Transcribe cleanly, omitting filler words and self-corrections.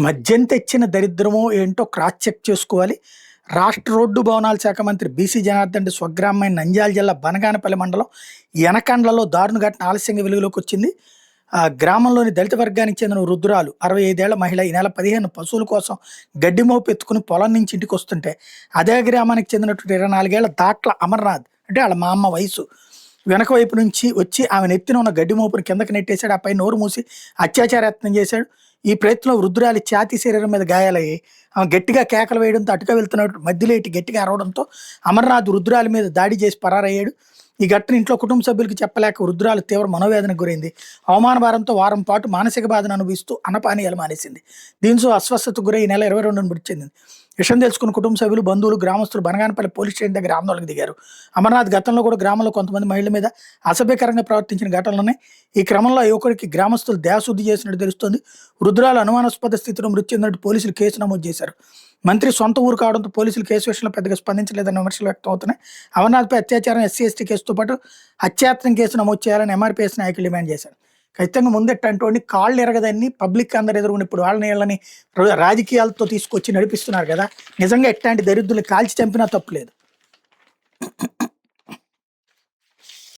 మద్యం తెచ్చిన దరిద్రమో ఏంటో క్రాస్ చెక్ చేసుకోవాలి. రాష్ట్ర రోడ్డు భవనాల శాఖ మంత్రి బీసీ జనార్దన్ రెడ్డి స్వగ్రామమైన నంద్యాల జిల్లా బనగానపల్లి మండలం యనకండ్లలో దారుణ ఘటన ఆలస్యంగా వెలుగులోకి వచ్చింది. గ్రామంలోని దళిత వర్గానికి చెందిన వృద్ధురాలు 65 ఏళ్ల మహిళ ఈ నెల 15 పశువుల కోసం గడ్డి మోపు ఎత్తుకుని పొలం నుంచి ఇంటికి వస్తుంటే అదే గ్రామానికి చెందినటువంటి 24 ఏళ్ల దాట్ల అమర్నాథ్ అంటే వాళ్ళ మా అమ్మ వయసు వెనక వైపు నుంచి వచ్చి ఆమె నెత్తిన ఉన్న గడ్డి మోపుని కిందకి నెట్టేశాడు. ఆపై నోరు మూసి అత్యాచార యత్నం చేశాడు. ఈ ప్రయత్నంలో వృద్ధురాలి ఛాతీ శరీరం మీద గాయాలయ్యాయి. ఆమె గట్టిగా కేకలు వేయడంతో అటుగా వెళ్తున్నట్టు మధ్యలో ఇటు గట్టిగా అరవడంతో అమర్నాథ్ వృద్ధురాలి మీద దాడి చేసి పరారయ్యాడు. ఈ ఘటన ఇంట్లో కుటుంబ సభ్యులకు చెప్పలేక వృద్ధురాలు తీవ్ర మనోవేదనకు గురైంది. అవమాన భారంతో వారం పాటు మానసిక బాధను అనుభవిస్తూ అన్నపానీయాలు మానేసింది. దీంతో అస్వస్థతకు గురై ఈ నెల 22న మృతి చెందింది. విషయం తెలుసుకున్న కుటుంబ సభ్యులు, బంధువులు, గ్రామస్తులు బనగానపల్లి పోలీస్ స్టేషన్ దగ్గర ఆందోళనకు దిగారు. అమర్నాథ్ గతంలో కూడా గ్రామంలో కొంతమంది మహిళల మీద అసభ్యకరంగా ప్రవర్తించిన ఘటనలున్నాయి. ఈ క్రమంలో యువకుడికి గ్రామస్తులు దేహశుద్ధి చేసినట్టు తెలుస్తోంది. వృద్ధురాలు అనుమానాస్పద స్థితిలో మృతి చెందినట్టు పోలీసులు కేసు నమోదు చేశారు. మంత్రి సొంత ఊరు కావడంతో పోలీసులు కేసు విషయంలో పెద్దగా స్పందించలేదన్న విమర్శలు వ్యక్తం అవుతున్నాయి. అమర్నాథ్పై అత్యాచారం, ఎస్సీ/ఎస్టీ కేసుతో పాటు హత్యాయత్నం కేసు నమోదు చేయాలని ఎంఆర్పీఎస్ నాయకులు డిమాండ్ చేశారు. ఖచ్చితంగా ముందెట్టంటోని కాళ్ళు ఎరగదని పబ్లిక్ అందరు ఎదురుగుని ఇప్పుడు వాళ్ళని వీళ్ళని రాజకీయాలతో తీసుకొచ్చి నడిపిస్తున్నారు కదా. నిజంగా ఎట్లాంటి దరిద్రులు కాల్చి చంపినా తప్పులేదు.